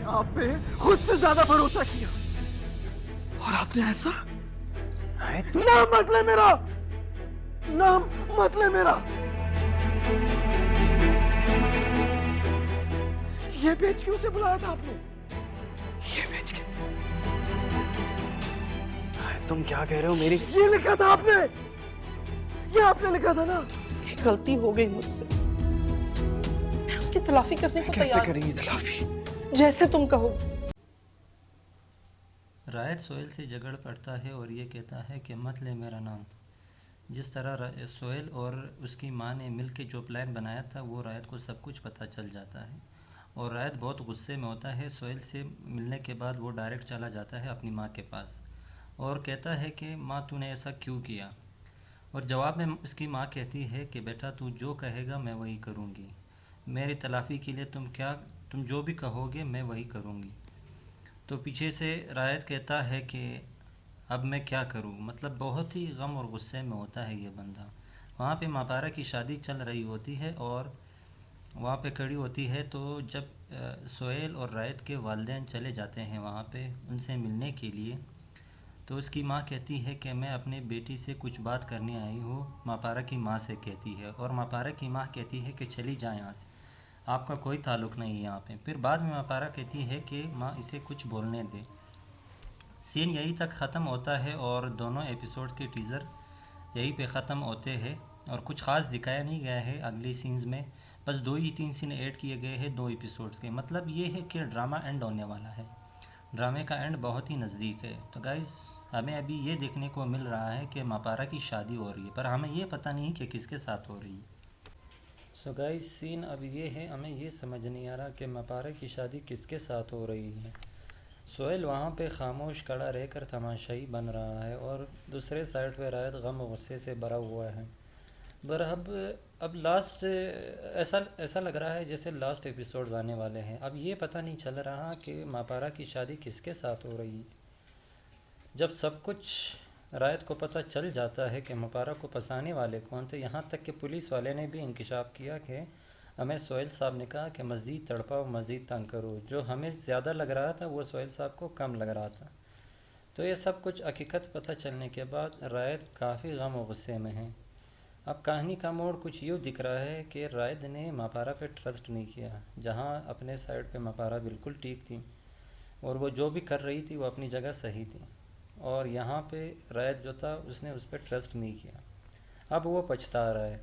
आप पे खुद से ज्यादा भरोसा किया और आपने ऐसा। रायत, नाम मत ले मेरा, नाम मत ले मेरा। ये बेच के उसे बुलाया था आपने, ये बेच के। रायत तुम क्या कह रहे हो? मेरी ये लिखा था आपने, ये आपने लिखा था ना। एक गलती हो गई मुझसे, मैं उसकी तलाफी करने को कैसे तैयार करेंगी तलाफी? हूं, जैसे तुम कहो। रायत सोहेल से झगड़ पड़ता है और ये कहता है कि मत ले मेरा नाम। जिस तरह सोहेल और उसकी माँ ने मिल के जो प्लान बनाया था वो रायत को सब कुछ पता चल जाता है और रायत बहुत गुस्से में होता है। सोहेल से मिलने के बाद वो डायरेक्ट चला जाता है अपनी माँ के पास और कहता है कि माँ तूने ऐसा क्यों किया। और जवाब में उसकी माँ कहती है कि बेटा तू जो कहेगा मैं वही करूँगी, मेरी तलाफ़ी के लिए तुम जो भी कहोगे मैं वही करूँगी। तो पीछे से रायत कहता है कि अब मैं क्या करूं, मतलब बहुत ही गम और गुस्से में होता है ये बंदा। वहाँ पे मापारा की शादी चल रही होती है और वहाँ पे खड़ी होती है। तो जब सोहेल और रायत के वालिदैन चले जाते हैं वहाँ पे उनसे मिलने के लिए, तो उसकी माँ कहती है कि मैं अपने बेटी से कुछ बात करने आई हूँ। मापारा की माँ से कहती है और मापारा की माँ कहती है कि चली जाए यहाँ से, आपका कोई ताल्लुक़ नहीं है यहाँ पे। फिर बाद में मापारा कहती है कि माँ इसे कुछ बोलने दे। सीन यहीं तक ख़त्म होता है और दोनों एपिसोड्स के टीज़र यहीं पे ख़त्म होते हैं और कुछ ख़ास दिखाया नहीं गया है अगली सीन्स में। बस 2 ही 3 सीन ऐड किए गए हैं 2 एपिसोड्स के। मतलब ये है कि ड्रामा एंड होने वाला है, ड्रामे का एंड बहुत ही नज़दीक है। तो गाइज़ हमें अभी ये देखने को मिल रहा है कि मापारा की शादी हो रही है, पर हमें ये पता नहीं कि किसके साथ हो रही है। सो गाइज़ सीन अब ये है, हमें ये समझ नहीं आ रहा कि मापारा की शादी किसके साथ हो रही है। सोहेल वहाँ पे खामोश खड़ा रहकर तमाशाई बन रहा है और दूसरे साइड पे रायत गम और गुस्से से भरा हुआ है। पर अब लास्ट ऐसा ऐसा लग रहा है जैसे लास्ट एपिसोड आने वाले हैं। अब ये पता नहीं चल रहा कि मापारा की शादी किसके साथ हो रही है। जब सब कुछ रायत को पता चल जाता है कि मापारा को फंसाने वाले कौन थे, यहाँ तक कि पुलिस वाले ने भी इंकशाफ किया कि हमें सोहेल साहब ने कहा कि मज़ीद तड़पाओ मज़ीद तंग करो। जो हमें ज़्यादा लग रहा था वो सोहेल साहब को कम लग रहा था। तो ये सब कुछ हकीकत पता चलने के बाद रायत काफ़ी गम और गुस्से में है। अब कहानी का मोड़ कुछ यूँ दिख रहा है कि रायत ने मापारा पे ट्रस्ट नहीं किया, जहाँ अपने साइड पे मापारा बिल्कुल ठीक थी और वो जो भी कर रही थी वो अपनी जगह सही थी, और यहाँ पे रायत जो था उसने उस पर ट्रस्ट नहीं किया। अब वो पछता रहा है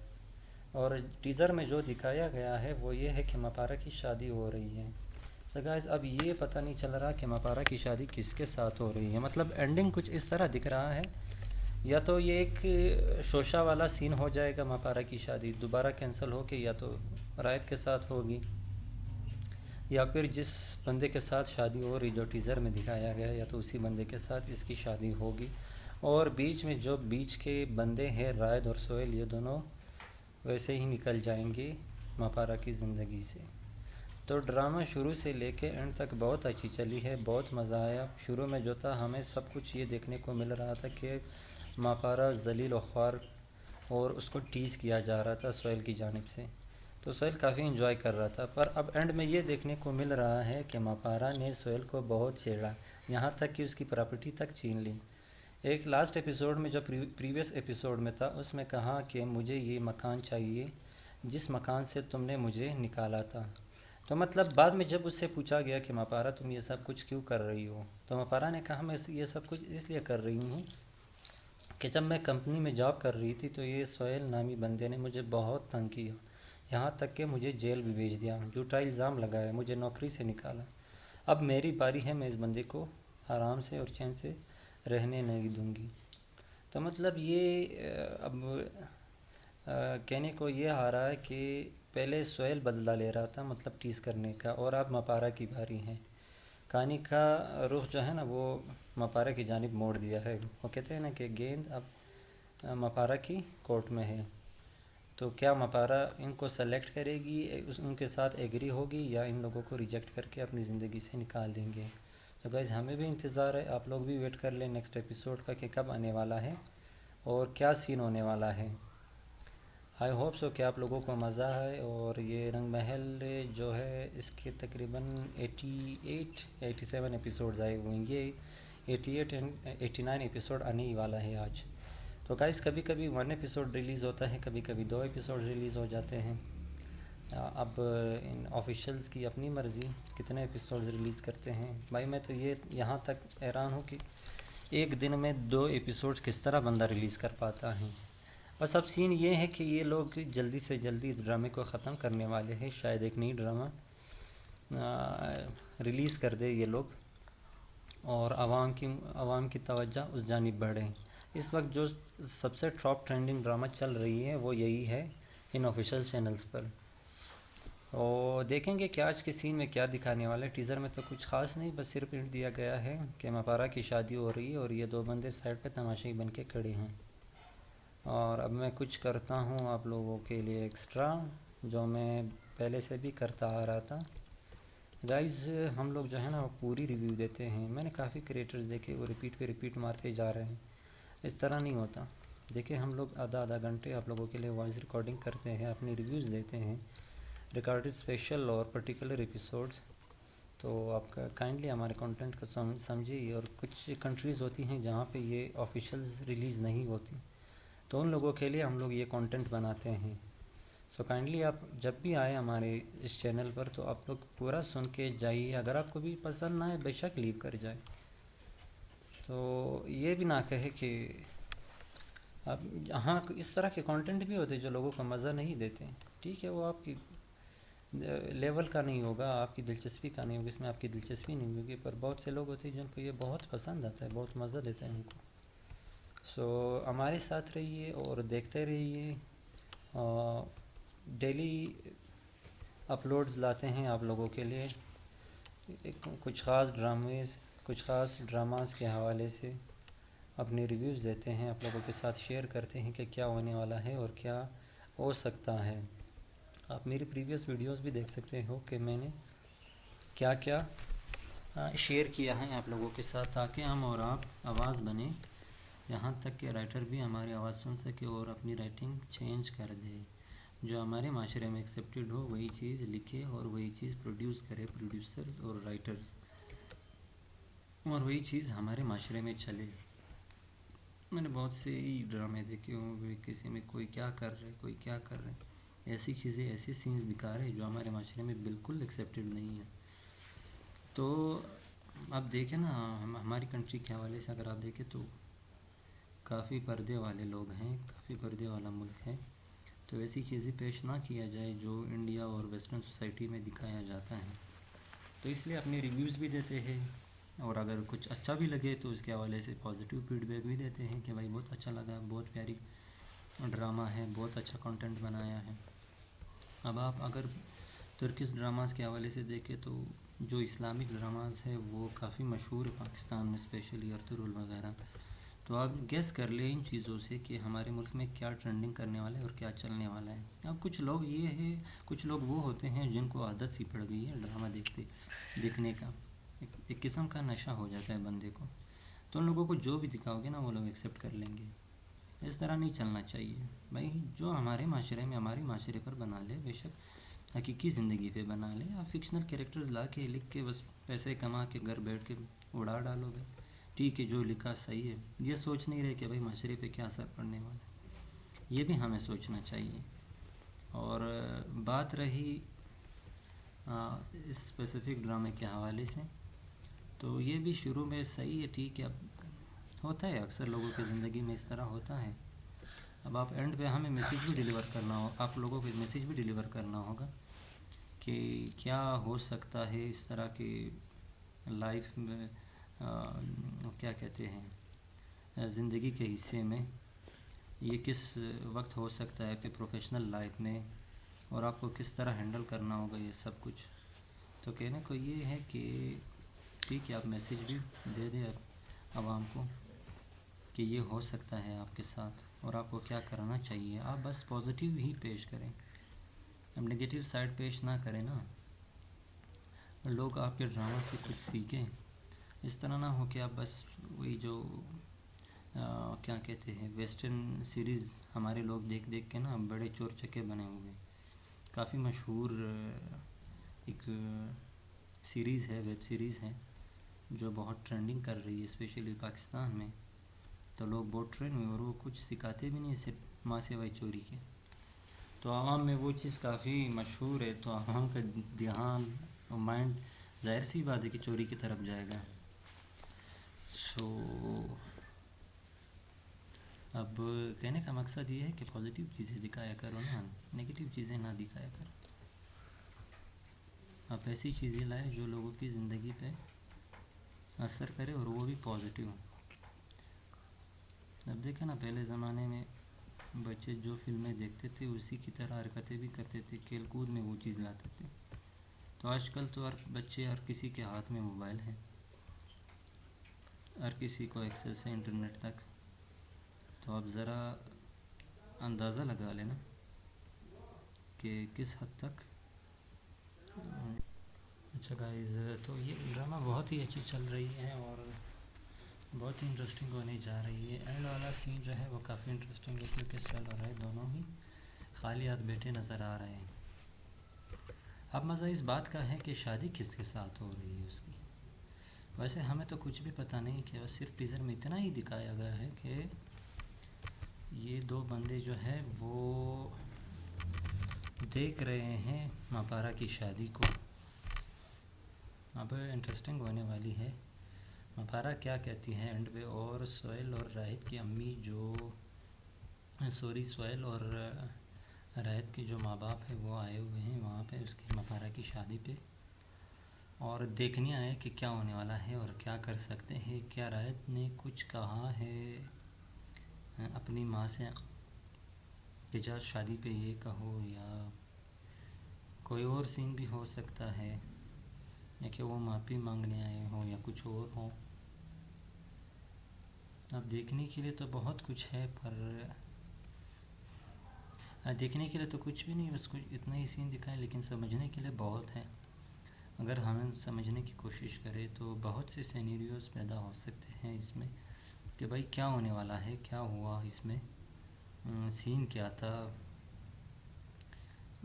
और टीज़र में जो दिखाया गया है वो ये है कि मापारा की शादी हो रही है। सो गाइस अब ये पता नहीं चल रहा कि मापारा की शादी किसके साथ हो रही है। मतलब एंडिंग कुछ इस तरह दिख रहा है, या तो ये एक शोशा वाला सीन हो जाएगा, मापारा की शादी दोबारा कैंसिल हो के या तो रायत के साथ होगी, या फिर जिस बंदे के साथ शादी हो रही जो टीज़र में दिखाया गया या तो उसी बंदे के साथ इसकी शादी होगी। और बीच में जो बीच के बंदे हैं रायत और सोहेल, ये दोनों वैसे ही निकल जाएंगे मापारा की ज़िंदगी से। तो ड्रामा शुरू से लेके एंड तक बहुत अच्छी चली है, बहुत मज़ा आया। शुरू में जो था हमें सब कुछ ये देखने को मिल रहा था कि मापारा जलील और ख्वार और उसको टीज़ किया जा रहा था सोहेल की जानिब से, तो सोहेल काफ़ी इन्जॉय कर रहा था। पर अब एंड में ये देखने को मिल रहा है कि मापारा ने सोहेल को बहुत छेड़ा, यहाँ तक कि उसकी प्रॉपर्टी तक छीन ली। एक लास्ट एपिसोड में जो प्रीवियस एपिसोड में था उसमें कहा कि मुझे ये मकान चाहिए जिस मकान से तुमने मुझे निकाला था। तो मतलब बाद में जब उससे पूछा गया कि मापारा तुम ये सब कुछ क्यों कर रही हो, तो मापारा ने कहा मैं ये सब कुछ इसलिए कर रही हूँ कि जब मैं कंपनी में जॉब कर रही थी तो ये सोहेल नामी बंदे ने मुझे बहुत तंग किया, यहाँ तक कि मुझे जेल भी भेज दिया, झूठा इल्ज़ाम लगाया, मुझे नौकरी से निकाला। अब मेरी बारी है, मैं इस बंदे को आराम से और चैन से रहने नहीं दूंगी। तो मतलब ये अब कहने को ये आ रहा है कि पहले सोहेल बदला ले रहा था मतलब टीज़ करने का, और अब मापारा की बारी है। कहानी का रुख जो है ना वो मापारा की जानिब मोड़ दिया है। वो कहते हैं ना कि गेंद अब मापारा की कोर्ट में है। तो क्या मापारा इनको सेलेक्ट करेगी, उनके साथ एग्री होगी, या इन लोगों को रिजेक्ट करके अपनी ज़िंदगी से निकाल देंगे। तो गाइज़ हमें भी इंतज़ार है, आप लोग भी वेट कर लें नेक्स्ट एपिसोड का कि कब आने वाला है और क्या सीन होने वाला है। आई होप सो कि आप लोगों को मज़ा है। और ये रंग महल जो है इसके तकरीबन 88 87 एपिसोड्स आए हुए हैं। ये 88 एंड 89 एपिसोड आने ही वाला है आज। तो गाइस कभी कभी 1 एपिसोड रिलीज़ होता है, कभी कभी 2 एपिसोड रिलीज़ हो जाते हैं। अब इन ऑफिशियल्स की अपनी मर्ज़ी कितने एपिसोड्स रिलीज़ करते हैं। भाई मैं तो ये यहाँ तक हैरान हूँ कि एक दिन में 2 एपिसोड्स किस तरह बंदा रिलीज़ कर पाता है। बस अब सीन ये है कि ये लोग जल्दी से जल्दी इस ड्रामे को ख़त्म करने वाले हैं। शायद एक नई ड्रामा रिलीज़ कर दे ये लोग और आवाम की तवज्जो उस जानिब बढ़े। इस वक्त जो सबसे टॉप ट्रेंडिंग ड्रामा चल रही है वो यही है इन ऑफिशियल चैनल्स पर। और देखेंगे कि आज के सीन में क्या दिखाने वाला है। टीज़र में तो कुछ ख़ास नहीं, बस सिर्फ हिंट दिया गया है कि मपारा की शादी हो रही है और ये 2 बंदे साइड पे तमाशाई बन के खड़े हैं। और अब मैं कुछ करता हूँ आप लोगों के लिए एक्स्ट्रा, जो मैं पहले से भी करता आ रहा था। गाइस हम लोग जो है ना वो पूरी रिव्यू देते हैं। मैंने काफ़ी क्रिएटर्स देखे वो रिपीट पे रिपीट मारते जा रहे हैं। इस तरह नहीं होता। देखिए हम लोग आधा घंटे आप लोगों के लिए वॉइस रिकॉर्डिंग करते हैं, अपनी रिव्यूज़ देते हैं, रिकॉर्डेड स्पेशल और पर्टिकुलर एपिसोड्स। तो आप काइंडली हमारे कंटेंट को समझिए। और कुछ कंट्रीज़ होती हैं जहाँ पे ये ऑफिशियल्स रिलीज़ नहीं होती, तो उन लोगों के लिए हम लोग ये कंटेंट बनाते हैं। सो काइंडली आप जब भी आए हमारे इस चैनल पर तो आप लोग पूरा सुन के जाइए। अगर आपको भी पसंद ना आए बेशक लीव कर जाए। तो ये भी ना कहे कि अब हाँ इस तरह के कंटेंट भी होते हैं जो लोगों को मज़ा नहीं देते। ठीक है, वो आपकी लेवल का नहीं होगा, आपकी दिलचस्पी का नहीं होगा, इसमें आपकी दिलचस्पी नहीं होगी। पर बहुत से लोग होते हैं जिनको ये बहुत पसंद आता है, बहुत मज़ा देता है उनको। सो हमारे साथ रहिए और देखते रहिए। डेली अपलोड्स लाते हैं आप लोगों के लिए। कुछ ख़ास ड्रामास के हवाले से अपने रिव्यूज़ देते हैं, आप लोगों के साथ शेयर करते हैं कि क्या होने वाला है और क्या हो सकता है। आप मेरी प्रीवियस वीडियोस भी देख सकते हो कि मैंने क्या क्या शेयर किया है आप लोगों के साथ, ताकि हम और आप आवाज़ बने, यहाँ तक कि राइटर भी हमारी आवाज़ सुन सके और अपनी राइटिंग चेंज कर दे। जो हमारे माशरे में एक्सेप्टेड हो वही चीज़ लिखे और वही चीज़ प्रोड्यूस करे प्रोड्यूसर और राइटर्स, और वही चीज़ हमारे माशरे में चले। मैंने बहुत से ही ड्रामे देखे होंगे, किसी में कोई क्या कर रहे कोई क्या कर रहे, ऐसी चीज़ें ऐसे सीन्स दिखा रहे जो हमारे माशरे में बिल्कुल एक्सेप्टेड नहीं है। तो अब देखें ना हमारी कंट्री के हवाले से अगर आप देखें तो काफ़ी पर्दे वाले लोग हैं, काफ़ी पर्दे वाला मुल्क है। तो ऐसी चीज़ें पेश ना किया जाए जो इंडिया और वेस्टर्न सोसाइटी में दिखाया जाता है। तो इसलिए अपने रिव्यूज़ भी देते हैं और अगर कुछ अच्छा भी लगे तो उसके हवाले से पॉजिटिव फीडबैक भी देते हैं कि भाई बहुत अच्छा लगा, बहुत प्यारी ड्रामा है, बहुत अच्छा कंटेंट बनाया है। अब आप अगर तुर्किश ड्रामास के हवाले से देखें तो जो इस्लामिक ड्रामास है वो काफ़ी मशहूर है पाकिस्तान में, स्पेशली अर्तुरुल वगैरह। तो आप गेस कर लें इन चीज़ों से कि हमारे मुल्क में क्या ट्रेंडिंग करने वाला है और क्या चलने वाला है। अब कुछ लोग ये है, कुछ लोग वो होते हैं जिनको आदत सी पड़ गई है ड्रामा देखने का, एक किस्म का नशा हो जाता है बंदे को। तो उन लोगों को जो भी दिखाओगे ना वो लोग एक्सेप्ट कर लेंगे। इस तरह नहीं चलना चाहिए भाई। जो हमारे माशरे में हमारे माशरे पर बना ले, बेशक हकीकी ज़िंदगी पे बना ले, आप फिक्शनल कैरेक्टर्स ला के लिख के बस पैसे कमा के घर बैठ के उड़ा डालोगे, ठीक है, जो लिखा सही है। ये सोच नहीं रहे कि भाई माशरे पे क्या असर पड़ने वाला है, ये भी हमें सोचना चाहिए। और बात रही इस स्पेसिफिक ड्रामे के हवाले से, तो ये भी शुरू में सही है, ठीक है। अब होता है अक्सर लोगों की ज़िंदगी में इस तरह होता है। अब आप एंड पे हमें मैसेज भी डिलीवर करना हो, आप लोगों को मैसेज भी डिलीवर करना होगा कि क्या हो सकता है इस तरह की लाइफ में क्या कहते हैं ज़िंदगी के हिस्से में, ये किस वक्त हो सकता है प्रोफेशनल लाइफ में, और आपको किस तरह हैंडल करना होगा ये सब कुछ। तो कहने को ये है कि ठीक है, आप मैसेज भी दे दें आवाम को कि ये हो सकता है आपके साथ और आपको क्या करना चाहिए। आप बस पॉजिटिव ही पेश करें, अब नेगेटिव साइड पेश ना करें ना। लोग आपके ड्रामा से कुछ सीखें, इस तरह ना हो कि आप बस वही जो क्या कहते हैं, वेस्टर्न सीरीज़ हमारे लोग देख देख के ना बड़े चोर चक्के बने हुए हैं। काफ़ी मशहूर एक सीरीज़ है, वेब सीरीज़ है जो बहुत ट्रेंडिंग कर रही है स्पेशली पाकिस्तान में। तो लोग बहुत ट्रेंड हुए और वो कुछ सिखाते भी नहीं सिर्फ माँ सिवाय चोरी के। तो आवाम में वो चीज़ काफ़ी मशहूर है, तो आवाम का ध्यान और माइंड ज़ाहिर सी बात है कि चोरी की तरफ जाएगा। सो अब कहने का मकसद ये है कि पॉजिटिव चीज़ें दिखाया करो ना, नेगेटिव चीज़ें ना दिखाया करो। आप ऐसी चीज़ें लाए जो लोगों की ज़िंदगी पे असर करे और वो भी पॉजिटिव हो। अब देखें ना, पहले ज़माने में बच्चे जो फिल्में देखते थे उसी की तरह हरकतें भी करते थे, खेल कूद में वो चीज़ लाते थे। तो आजकल तो हर बच्चे, हर किसी के हाथ में मोबाइल है, हर किसी को एक्सेस है इंटरनेट तक। तो आप ज़रा अंदाज़ा लगा लेना कि किस हद तक। अच्छा गाइस, तो ये ड्रामा बहुत ही अच्छी चल रही है और बहुत ही इंटरेस्टिंग होने जा रही है। एंड वाला सीन जो है वो काफ़ी इंटरेस्टिंग है क्योंकि सेल और है दोनों ही खाली हाथ बैठे नज़र आ रहे हैं। अब मज़ा इस बात का है कि शादी किसके साथ हो रही है उसकी। वैसे हमें तो कुछ भी पता नहीं कि बस सिर्फ टीज़र में इतना ही दिखाया गया है कि ये दो बंदे जो है वो देख रहे हैं मापारा की शादी को। अब इंटरेस्टिंग होने वाली है मापारा क्या कहती है एंड पे। और सोहेल और राहित की अम्मी जो सोहेल और राहित के जो माँ बाप है वो आए हुए हैं वहाँ पे उसकी मापारा की शादी पे, और देखने आए कि क्या होने वाला है और क्या कर सकते हैं। क्या राहित ने कुछ कहा है अपनी माँ से कि जा शादी पे ये कहो, या कोई और सीन भी हो सकता है, या कि वो माफ़ी मांगने आए हों या कुछ और हो। अब देखने के लिए तो बहुत कुछ है, पर देखने के लिए तो कुछ भी नहीं, बस कुछ इतना ही सीन दिखाए, लेकिन समझने के लिए बहुत है। अगर हम समझने की कोशिश करें तो बहुत से सिनेरियोज़ पैदा हो सकते हैं इसमें कि भाई क्या होने वाला है, क्या हुआ इसमें, सीन क्या था,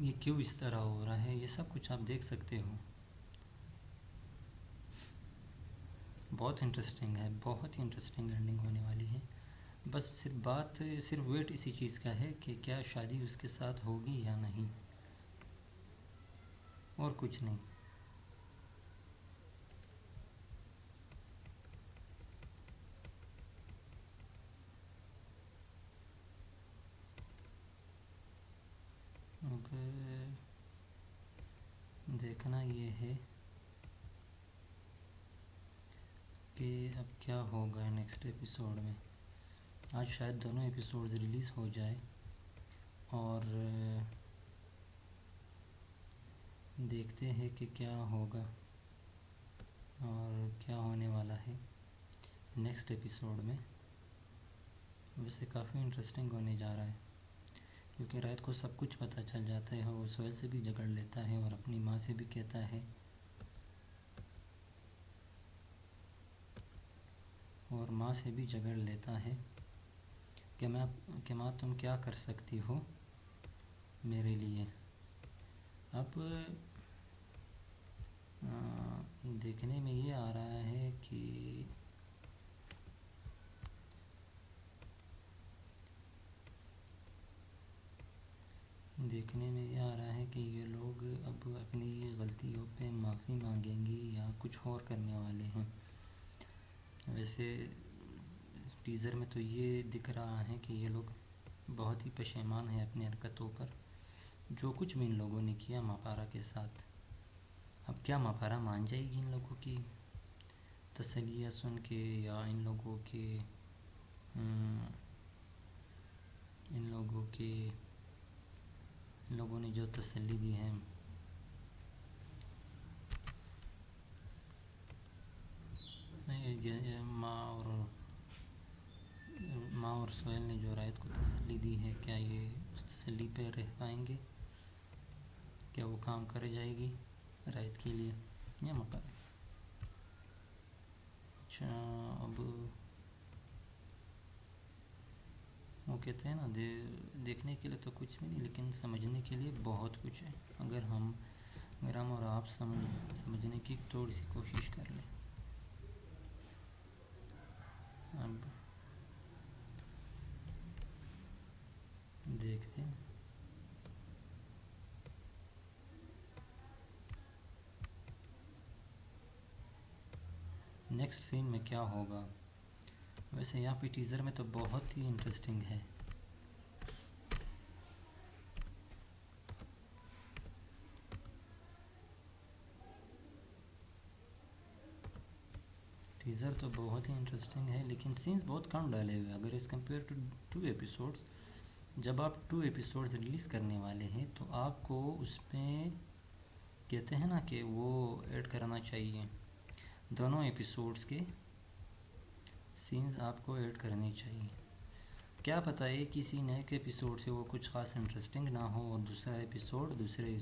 ये क्यों इस तरह हो रहा है, ये सब कुछ आप देख सकते हो। बहुत इंटरेस्टिंग है, बहुत ही इंटरेस्टिंग एंडिंग होने वाली है। बस सिर्फ वेट इसी चीज़ का है कि क्या शादी उसके साथ होगी या नहीं, और कुछ नहीं। अब देखना ये है कि अब क्या होगा नेक्स्ट एपिसोड में। आज शायद दोनों एपिसोड्स रिलीज़ हो जाए और देखते हैं कि क्या होगा और क्या होने वाला है नेक्स्ट एपिसोड में। वैसे काफ़ी इंटरेस्टिंग होने जा रहा है क्योंकि रात को सब कुछ पता चल जाता है। वो सोहेल से भी झगड़ लेता है और अपनी माँ से भी कहता है, और माँ से भी झगड़ लेता है कि माँ तुम क्या कर सकती हो मेरे लिए। अब देखने में ये आ रहा है कि ये लोग अब अपनी गलतियों पे माफ़ी मांगेंगे या कुछ और करने वाले हैं। वैसे टीज़र में तो ये दिख रहा है कि ये लोग बहुत ही पशेमान हैं अपनी हरकतों पर, जो कुछ भी इन लोगों ने किया मापारा के साथ। अब क्या मापारा मान जाएगी इन लोगों की तसल्लियाँ सुन के, या इन लोगों ने जो तसल्ली दी है। माँ और सोहेल ने जो रायत को तसल्ली दी है, क्या ये उस तसल्ली पे रह पाएंगे, क्या वो काम कर जाएगी रायत के लिए या मकर। अच्छा, अब वो कहते हैं ना, देखने के लिए तो कुछ भी नहीं, लेकिन समझने के लिए बहुत कुछ है, अगर हम और आप समझने की थोड़ी सी कोशिश कर लें। अब देखते हैं। नेक्स्ट सीन में क्या होगा। वैसे यहाँ पे टीज़र में तो बहुत ही इंटरेस्टिंग है। टीज़र तो बहुत ही इंटरेस्टिंग है, लेकिन सीन्स बहुत कम डाले हुए हैं अगर इस कंपेयर टू 2 एपिसोड्स। जब आप 2 एपिसोड्स रिलीज़ करने वाले हैं तो आपको उसमें कहते हैं ना कि वो ऐड करना चाहिए, दोनों एपिसोड्स के सीन्स आपको ऐड करने चाहिए। क्या पता है किसी नए के एपिसोड से वो कुछ ख़ास इंटरेस्टिंग ना हो और दूसरा एपिसोड दूसरे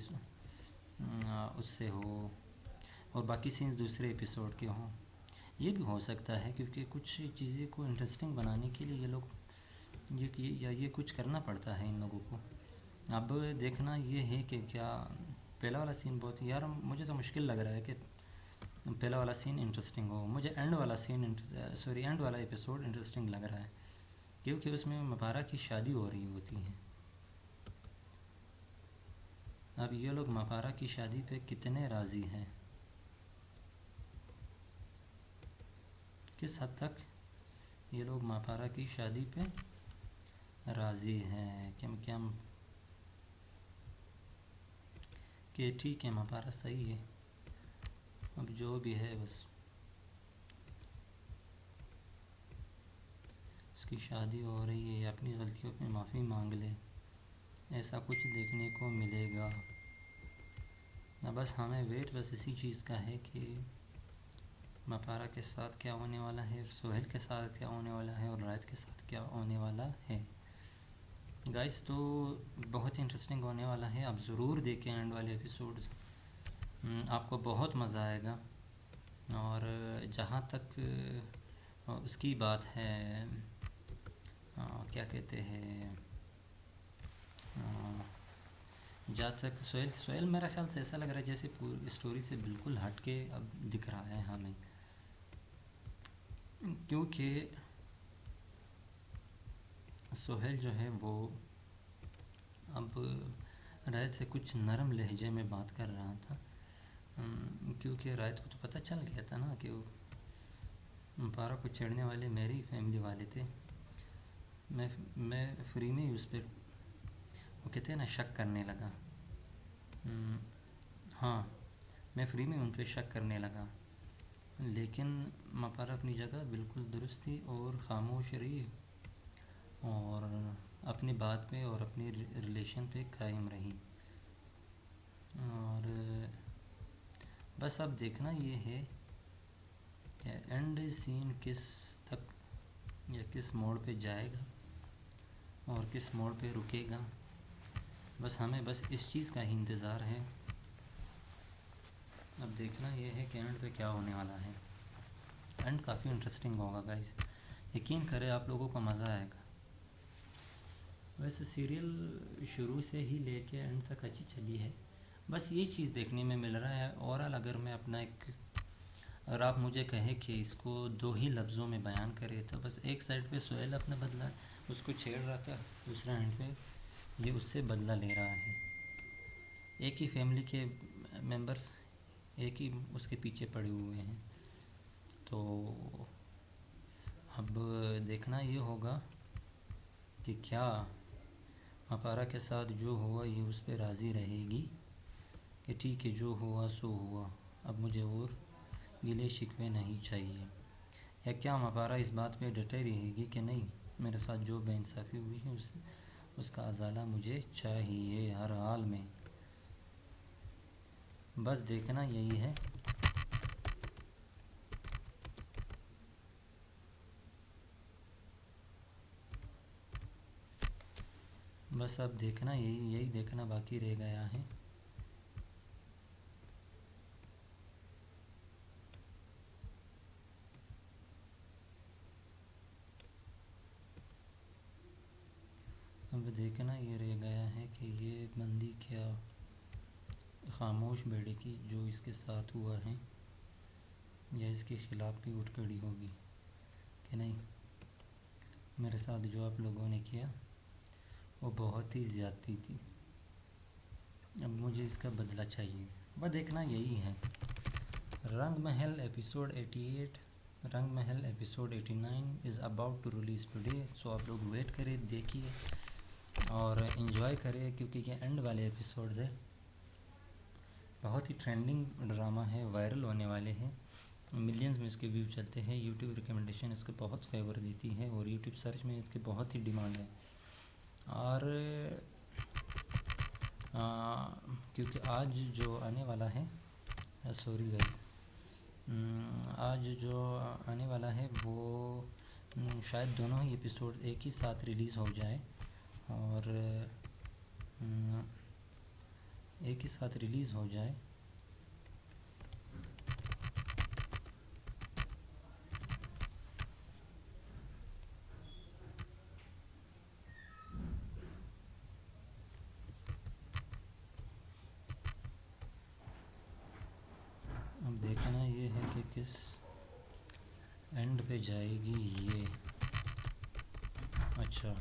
उससे हो और बाकी सीन्स दूसरे एपिसोड के हों। ये भी हो सकता है, क्योंकि कुछ चीज़ें को इंटरेस्टिंग बनाने के लिए ये लोग ये कुछ करना पड़ता है इन लोगों को। अब देखना ये है कि क्या पहला वाला सीन बहुत, यार मुझे तो मुश्किल लग रहा है कि पहला वाला सीन इंटरेस्टिंग हो। मुझे एंड वाला एपिसोड इंटरेस्टिंग लग रहा है, क्योंकि उसमें मपारा की शादी हो रही होती है। अब ये लोग मपारा की शादी पे कितने राज़ी हैं, किस हद तक ये लोग मपारा की शादी पे राज़ी हैं कि ठीक है मपारा सही है। अब जो भी है बस उसकी शादी हो रही है, या अपनी गलतियों पे माफ़ी मांग ले, ऐसा कुछ देखने को मिलेगा। अब बस हमें वेट बस इसी चीज़ का है कि मपारा के साथ क्या होने वाला है, सोहेल के साथ क्या होने वाला है और रायत के साथ क्या होने वाला है। गाइस तो बहुत इंटरेस्टिंग होने वाला है, आप ज़रूर देखें एंड वाले एपिसोड्स, आपको बहुत मज़ा आएगा। और जहाँ तक उसकी बात है, क्या कहते हैं, जहाँ तक सोहेल मेरा ख्याल से ऐसा लग रहा है जैसे पूरी स्टोरी से बिल्कुल हट के अब दिख रहा है हमें, क्योंकि सोहेल जो है वो अब रायत से कुछ नरम लहजे में बात कर रहा था, क्योंकि रायत को तो पता चल गया था ना कि मपारा को छेड़ने वाले मेरी फैमिली वाले थे। मैं फ्री में ही उस पर, वो कहते हैं ना, शक करने लगा। हाँ, मैं फ्री में उन पर शक करने लगा, लेकिन मपारा अपनी जगह बिल्कुल दुरुस्त थी और ख़ामोश रही और अपनी बात पे और अपनी रिलेशन पे कायम रही। और बस अब देखना ये है कि एंड सीन किस तक या किस मोड़ पे जाएगा और किस मोड़ पे रुकेगा। बस हमें बस इस चीज़ का ही इंतज़ार है। अब देखना ये है कि एंड पे क्या होने वाला है। एंड काफ़ी इंटरेस्टिंग होगा गाइस, यकीन करें आप लोगों को मज़ा आएगा। वैसे सीरियल शुरू से ही लेके एंड तक अच्छी चली है, बस ये चीज़ देखने में मिल रहा है। ओवरऑल अगर आप मुझे कहें कि इसको 2 ही लफ्ज़ों में बयान करें तो बस एक साइड पे सोहेल अपना बदला उसको छेड़ रहा था, दूसरा एंड पे ये उससे बदला ले रहा है। एक ही फैमिली के मेंबर्स एक ही उसके पीछे पड़े हुए हैं। तो अब देखना ये होगा कि क्या मपारा के साथ जो हुआ ये उस पर राज़ी रहेगी कि ठीक है जो हुआ सो हुआ, अब मुझे और गिले शिकवे नहीं चाहिए, या क्या मपारा इस बात पे डटे रहेगी कि नहीं, मेरे साथ जो बेइंसाफ़ी हुई है उसका अज़ाला मुझे चाहिए हर हाल में। बस देखना यही है। बस अब देखना यही देखना बाकी रह गया है। देखना ये रह गया है कि ये बंदी क्या खामोश बेड़े की जो इसके साथ हुआ है या इसके ख़िलाफ़ भी उठ खड़ी होगी कि नहीं। मेरे साथ जो आप लोगों ने किया वो बहुत ही ज़्यादती थी, अब मुझे इसका बदला चाहिए। वह देखना यही है। रंग Mahal episode 88, Rang Mahal episode 89 is about to release today. So आप लोग वेट करें, देखिए और इन्जॉय करें, क्योंकि ये एंड वाले एपिसोड्स है। बहुत ही ट्रेंडिंग ड्रामा है, वायरल होने वाले हैं, मिलियंस में इसके व्यू चलते हैं। यूट्यूब रिकमेंडेशन इसको बहुत फेवर देती है और यूट्यूब सर्च में इसकी बहुत ही डिमांड है। और क्योंकि आज जो आने वाला है, सॉरी गाइस, आज जो आने वाला है वो शायद दोनों ही एपिसोड एक ही साथ रिलीज़ हो जाए और एक ही साथ रिलीज़ हो जाए। अब देखना ये है कि किस एंड पे जाएगी ये। अच्छा,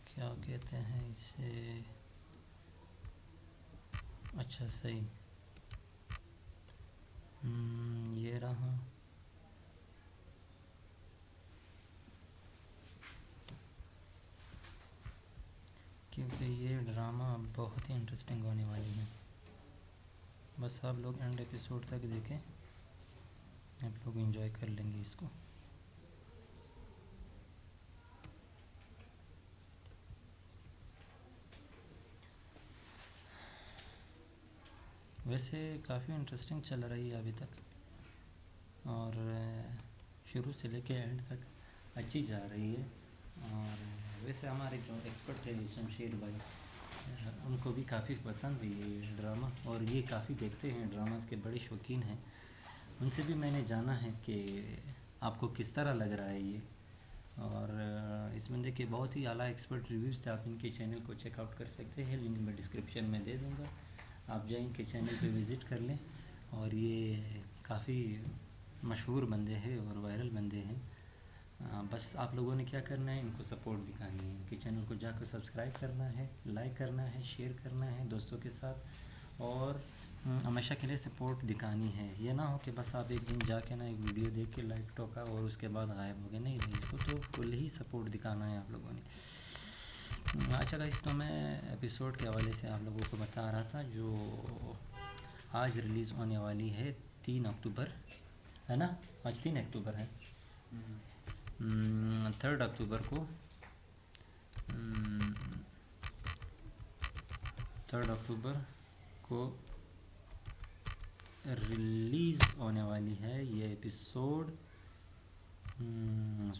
क्या कहते हैं इसे, अच्छा सही, ये रहा। क्योंकि ये ड्रामा बहुत ही इंटरेस्टिंग होने वाली है। बस आप लोग एंड एपिसोड तक देखें, आप लोग एंजॉय कर लेंगे इसको। वैसे काफ़ी इंटरेस्टिंग चल रही है अभी तक और शुरू से लेके एंड तक अच्छी जा रही है। और वैसे हमारे जो एक्सपर्ट है शमशेर भाई, उनको भी काफ़ी पसंद है ये ड्रामा और ये काफ़ी देखते हैं, ड्रामास के बड़े शौकीन हैं। उनसे भी मैंने जाना है कि आपको किस तरह लग रहा है ये। और इस बंदे के बहुत ही आला एक्सपर्ट रिव्यूज़ थे, आप इनके चैनल को चेकआउट कर सकते हैं, लिंक मैं डिस्क्रिप्शन में दे दूँगा, आप जाएँ इनके चैनल पे विज़िट कर लें। और ये काफ़ी मशहूर बंदे हैं और वायरल बंदे हैं। बस आप लोगों ने क्या करना है, इनको सपोर्ट दिखानी है, इनके चैनल को जाकर सब्सक्राइब करना है, लाइक करना है, शेयर करना है दोस्तों के साथ और हमेशा के लिए सपोर्ट दिखानी है। ये ना हो कि बस आप एक दिन जाके ना एक वीडियो देख के लाइक ठोका और उसके बाद गायब हो गए, नहीं, इसको तो फुल ही सपोर्ट दिखाना है आप लोगों ने। अच्छा गाइस, तो मैं एपिसोड के हवाले से आप लोगों को बता रहा था जो आज रिलीज़ होने वाली है 3 अक्टूबर, है ना, आज 3 अक्टूबर है। 3 अक्टूबर को 3 अक्टूबर को रिलीज़ होने वाली है ये एपिसोड।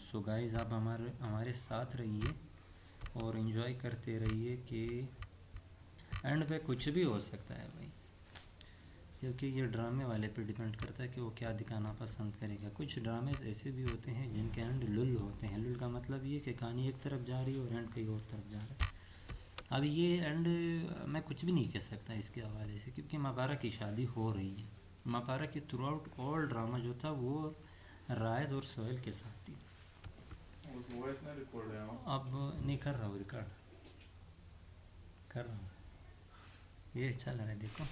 सो गाइस, आप हमारे साथ रहिए और इन्जॉय करते रहिए कि एंड पे कुछ भी हो सकता है भाई, क्योंकि ये ड्रामे वाले पे डिपेंड करता है कि वो क्या दिखाना पसंद करेगा। कुछ ड्रामे ऐसे भी होते हैं जिनके एंड लुल होते हैं। लुल का मतलब ये कि कहानी एक तरफ जा रही है और एंड कहीं और तरफ जा रहा है। अब ये एंड मैं कुछ भी नहीं कह सकता इसके हवाले से, क्योंकि मापारा की शादी हो रही है। मापारा के थ्रू आउट ऑल ड्रामा जो था वो रायद और सोहेल के साथ थी। उस वॉइस में रिकॉर्ड है। अब नहीं कर रहा हूँ, रिकॉर्ड कर रहा हूँ, ये चल रहा है देखो।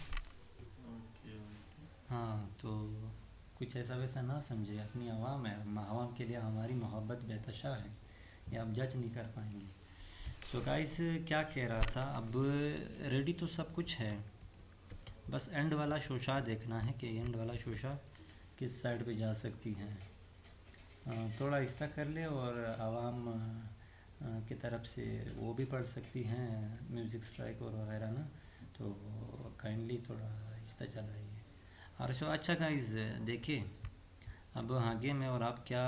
हाँ, तो कुछ ऐसा वैसा ना समझे, अपनी आवाम है, आवाम के लिए हमारी मोहब्बत बेतशा है, ये आप जज नहीं कर पाएंगे। सो गाइस, क्या कह रहा था, अब रेडी तो सब कुछ है, बस एंड वाला शोशा देखना है कि एंड वाला शोशा किस साइड पे जा सकती है। थोड़ा हिस्सा कर ले और आवाम की तरफ से वो भी पढ़ सकती हैं म्यूज़िक स्ट्राइक और वगैरह ना, तो काइंडली थोड़ा हिस्सा चलाइए। और सो अच्छा गाइस, देखिए अब आगे में और आप क्या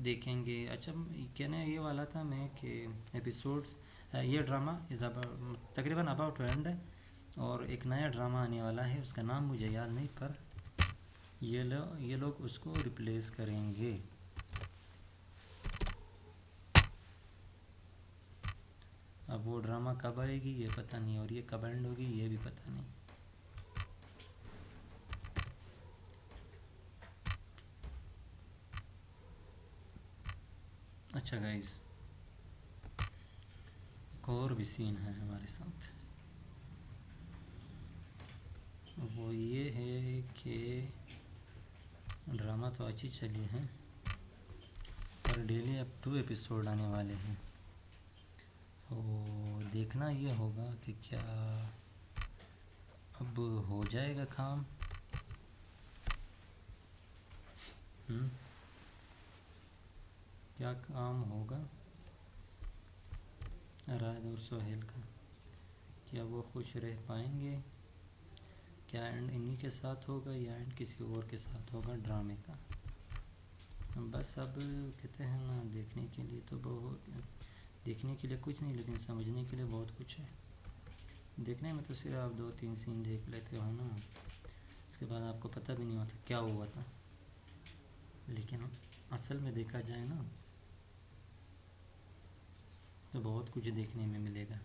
देखेंगे। अच्छा, कहने ये वाला था मैं कि एपिसोड्स, ये ड्रामा इज़ तकरीबन अबाउट टू एंड है और एक नया ड्रामा आने वाला है, उसका नाम मुझे याद नहीं, पर ये लोग उसको रिप्लेस करेंगे। अब वो ड्रामा कब आएगी ये पता नहीं, और ये कब एंड होगी ये भी पता नहीं। अच्छा गाइस, एक और भी सीन है हमारे साथ। वो ये है कि ड्रामा तो अच्छी चली है, पर डेली अब 2 एपिसोड आने वाले हैं। तो देखना ये होगा कि क्या अब हो जाएगा काम। क्या काम होगा राज और सोहेल का? क्या वो खुश रह पाएंगे? क्या एंड इन्हीं के साथ होगा या एंड किसी और के साथ होगा ड्रामे का? बस अब कहते हैं ना, देखने के लिए तो बहुत, देखने के लिए कुछ नहीं लेकिन समझने के लिए बहुत कुछ है। देखने में तो सिर्फ आप 2-3 सीन देख लेते हो ना, उसके बाद आपको पता भी नहीं होता क्या हुआ था, लेकिन असल में देखा जाए ना तो बहुत कुछ देखने में मिलेगा।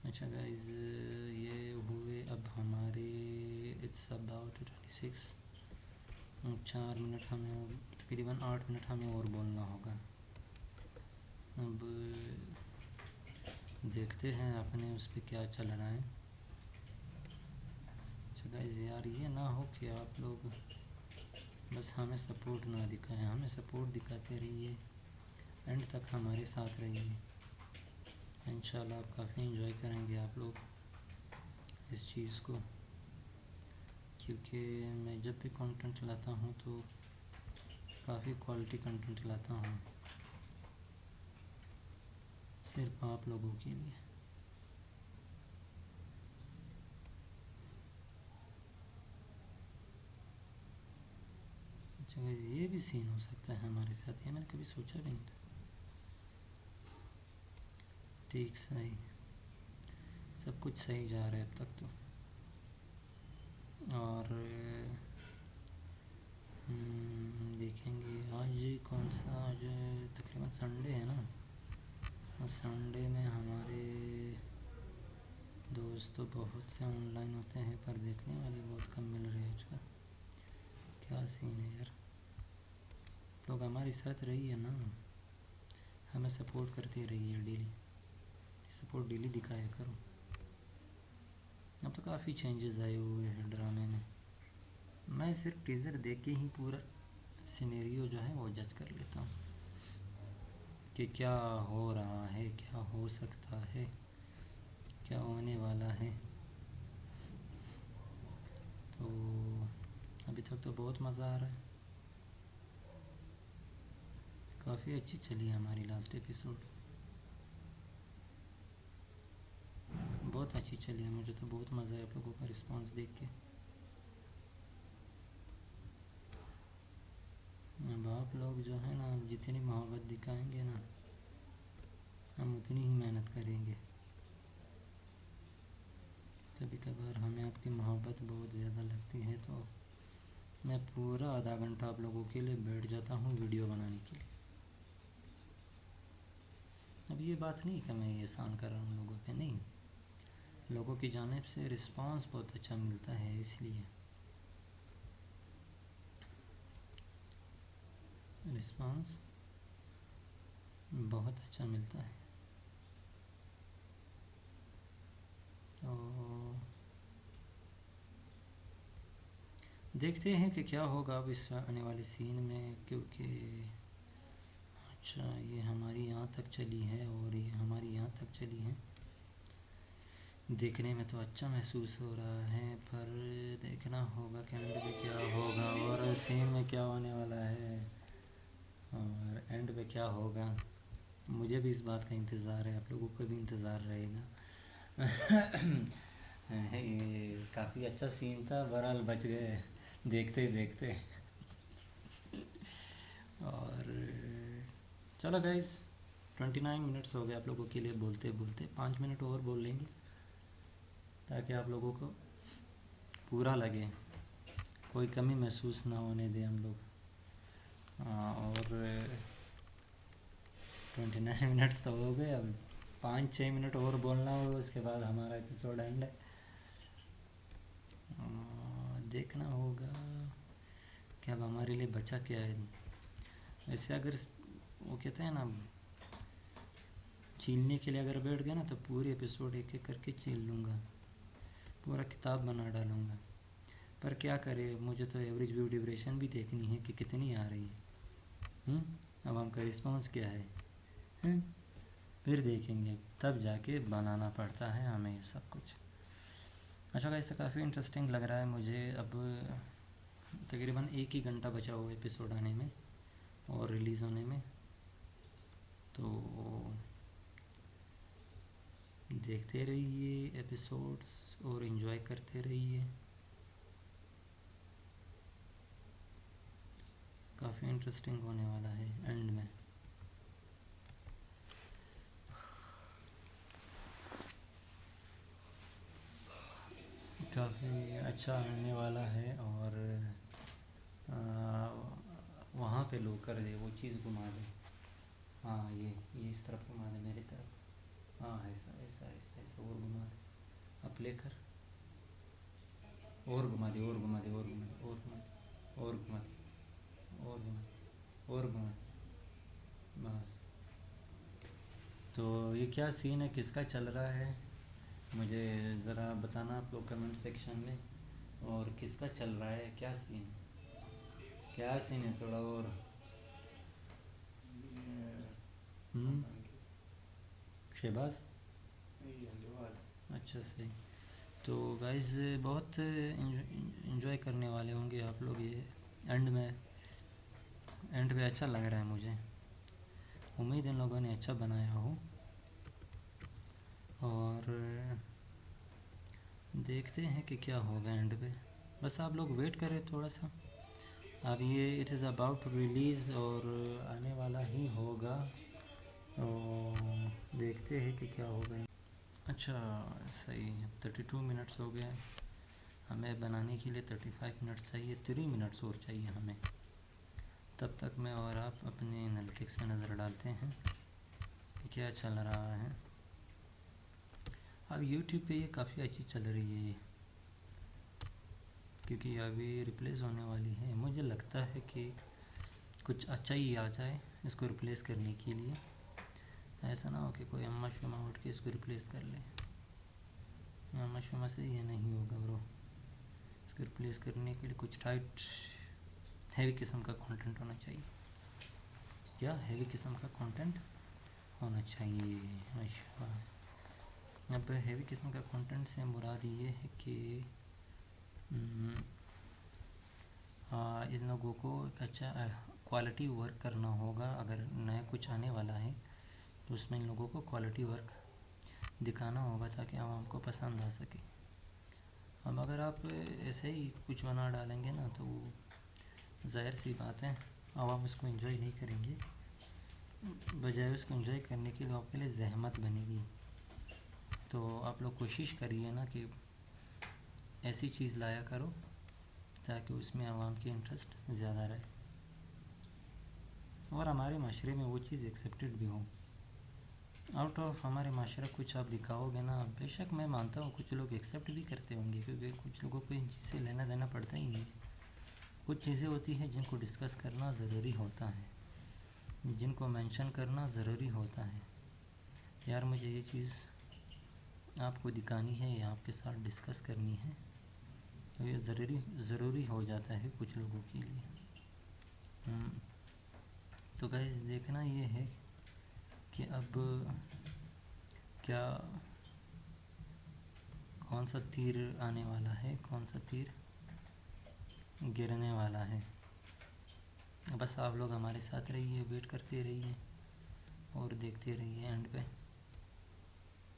अच्छा गाइज, ये हुए अब हमारे इट्स अबाउट 26, 4 मिनट हमें, तकरीबन 8 मिनट हमें और बोलना होगा। अब देखते हैं अपने उस पर क्या चल रहा है। अच्छा गाइज यार, ये ना हो कि आप लोग बस हमें सपोर्ट ना दिखाएं, हमें सपोर्ट दिखाते रहिए, एंड तक हमारे साथ रहिए। इंशाल्लाह आप काफ़ी एंजॉय करेंगे आप लोग इस चीज़ को, क्योंकि मैं जब भी कंटेंट लाता हूँ तो काफ़ी क्वालिटी कंटेंट लाता हूँ सिर्फ आप लोगों के लिए। अच्छा गाइस, ये भी सीन हो सकता है हमारे साथ, ये मैंने कभी सोचा भी नहीं था। ठीक, सही, सब कुछ सही जा रहा है अब तक तो। और देखेंगे आज कौन सा, आज तकरीबन संडे है ना, और संडे में हमारे दोस्त तो बहुत से ऑनलाइन होते हैं पर देखने वाले बहुत कम मिल रहे हैं आजकल। क्या सीन है यार, लोग हमारे साथ रहिए ना, हमें सपोर्ट करते रहिए, डेली सपोर्ट डेली दिखाया करो। अब तो काफ़ी चेंजेस आए हुए हैं ड्रामे में, मैं सिर्फ टीज़र देख के ही पूरा सिनेरियो जो है वो जज कर लेता हूँ कि क्या हो रहा है, क्या हो सकता है, क्या होने वाला है। तो अभी तक तो बहुत मज़ा आ रहा है, काफ़ी अच्छी चली है हमारी लास्ट एपिसोड, बहुत अच्छी चली है, मुझे तो बहुत मज़ा आया आप लोगों का रिस्पांस देख के। अब आप लोग जो है ना, जितनी मोहब्बत दिखाएंगे ना, हम उतनी ही मेहनत करेंगे। कभी कभार हमें आपकी मोहब्बत बहुत ज़्यादा लगती है तो मैं पूरा आधा घंटा आप लोगों के लिए बैठ जाता हूँ वीडियो बनाने के लिए। अब ये बात नहीं कि मैं ये एहसान कर रहा हूँ लोगों पे, नहीं, लोगों की जानिब से रिस्पांस बहुत अच्छा मिलता है, इसलिए रिस्पांस बहुत अच्छा मिलता है। तो देखते हैं कि क्या होगा अब इस आने वाले सीन में, क्योंकि अच्छा ये हमारी यहाँ तक चली है और ये हमारी यहाँ तक चली है, देखने में तो अच्छा महसूस हो रहा है, पर देखना होगा कि एंड पे क्या होगा और सीन में क्या होने वाला है और एंड पे क्या होगा। मुझे भी इस बात का इंतज़ार है, आप लोगों को भी इंतज़ार रहेगा। ये काफ़ी अच्छा सीन था, बहरहाल बच गए देखते देखते। और चलो गाइस, 29 मिनट्स हो गए आप लोगों के लिए बोलते बोलते, 5 मिनट और बोल लेंगे ताकि आप लोगों को पूरा लगे। कोई कमी महसूस ना होने दें हम लोग। और 29 मिनट्स तो हो गए, अब 5-6 मिनट और बोलना होगा, उसके बाद हमारा एपिसोड एंड है। देखना होगा कि अब हमारे लिए बचा क्या है। वैसे अगर वो कहते हैं ना, छीलने के लिए अगर बैठ गया ना तो पूरे एपिसोड एक एक करके छील लूँगा, पूरा किताब बना डालूँगा। पर क्या करे, मुझे तो एवरेज व्यू ड्यूरेशन भी देखनी है कि कितनी आ रही है। अब हमका रिस्पॉन्स क्या है, फिर देखेंगे, तब जाके बनाना पड़ता है हमें ये सब कुछ। अच्छा वैसे काफ़ी इंटरेस्टिंग लग रहा है मुझे। अब तकरीबन 1 ही घंटा बचा हुआ एपिसोड आने में और रिलीज़ होने में, तो देखते रहिए एपिसोड्स और एंजॉय करते रहिए। काफ़ी इंटरेस्टिंग होने वाला है एंड में। काफ़ी अच्छा आने वाला है। और वहाँ पे लो कर दे, वो चीज़ घुमा दे। हाँ ये इस तरफ घुमा दे, मेरी तरफ। हाँ ऐसा ऐसा ऐसा ऐसा, और घुमा दे, अब प्ले कर, और घुमा दे, और घुमा दे, और घुमा दे, और घुमा दे, और घुमा दे, और घुमा दे, और घुमा दे, बस। तो ये क्या सीन है, किसका चल रहा है, मुझे ज़रा बताना आप लोग कमेंट सेक्शन में। और किसका चल रहा है, क्या सीन, क्या सीन है, थोड़ा और। शहबाज, अच्छा सही। तो गाइस बहुत इन्जॉय करने वाले होंगे आप लोग ये एंड में। एंड पे अच्छा लग रहा है मुझे, उम्मीद इन लोगों ने अच्छा बनाया हो। और देखते हैं कि क्या होगा एंड पे, बस आप लोग वेट करें थोड़ा सा। अब ये इट इज़ अबाउट रिलीज़ और आने वाला ही होगा, तो देखते हैं कि क्या होगा। अच्छा सही है, 32 मिनट्स हो गए, हमें बनाने के लिए 35 मिनट्स चाहिए, 3 मिनट्स और चाहिए हमें। तब तक मैं और आप अपने एनालिटिक्स में नज़र डालते हैं कि क्या चल रहा है। अब यूट्यूब पे ये काफ़ी अच्छी चल रही है ये, क्योंकि अभी रिप्लेस होने वाली है। मुझे लगता है कि कुछ अच्छा ही आ जाए इसको रिप्लेस करने के लिए, ऐसा ना हो कि कोई अम्मा शुमा उठ के इसको रिप्लेस कर ले। अम्मा शुमा से ये नहीं होगा ब्रो, इसको रिप्लेस करने के लिए कुछ टाइट हैवी किस्म का कंटेंट होना चाहिए। क्या हैवी किस्म का कंटेंट होना चाहिए। अच्छा, अब हैवी किस्म का कंटेंट से मुराद ये है कि इन लोगों को अच्छा क्वालिटी वर्क करना होगा। अगर नया कुछ आने वाला है तो उसमें इन लोगों को क्वालिटी वर्क दिखाना होगा ताकि आवाम को पसंद आ सके। अब अगर आप ऐसे ही कुछ बना डालेंगे ना तो ज़ाहिर सी बात है आवाम इसको एंजॉय नहीं करेंगे, बजाय उसको एंजॉय करने के लिए आपके लिए ज़हमत बनेगी। तो आप लोग कोशिश करिए ना कि ऐसी चीज़ लाया करो ताकि उसमें आवाम की इंटरेस्ट ज़्यादा रहे और हमारे माशरे में वो चीज़ एक्सेप्टेड भी हो। आउट ऑफ हमारे माशरा कुछ आप दिखाओगे ना, बेशक मैं मानता हूँ कुछ लोग एक्सेप्ट भी करते होंगे, क्योंकि कुछ लोगों को इन चीज़ से लेना देना पड़ता ही नहीं है। कुछ चीज़ें होती हैं जिनको डिस्कस करना ज़रूरी होता है, जिनको मेंशन करना ज़रूरी होता है। यार मुझे ये चीज़ आपको दिखानी है या आपके साथ डिस्कस करनी है, तो ये ज़रूरी हो जाता है कुछ लोगों के लिए। तो गाइस देखना ये है कि अब क्या, कौन सा तीर आने वाला है, कौन सा तीर गिरने वाला है। बस आप लोग हमारे साथ रहिए, वेट करते रहिए और देखते रहिए एंड पे।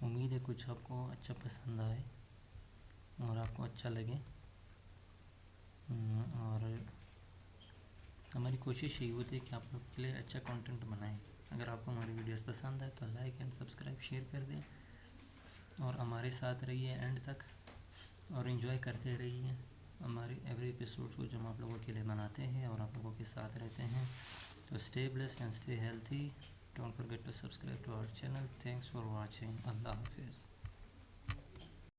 उम्मीद है कुछ आपको अच्छा पसंद आए और आपको अच्छा लगे। और हमारी कोशिश यही होती है कि आप लोग के लिए अच्छा कंटेंट बनाएं। अगर आपको हमारी वीडियोस पसंद आए तो लाइक एंड सब्सक्राइब शेयर कर दें और हमारे साथ रहिए एंड तक और एंजॉय करते रहिए। हमारी एवरी एपिसोड को जो हम आप लोगों के लिए बनाते हैं और आप लोगों के साथ रहते हैं। तो stay blessed and stay healthy. Don't forget to subscribe to our channel. Thanks for watching. अल्लाह हाफिज़।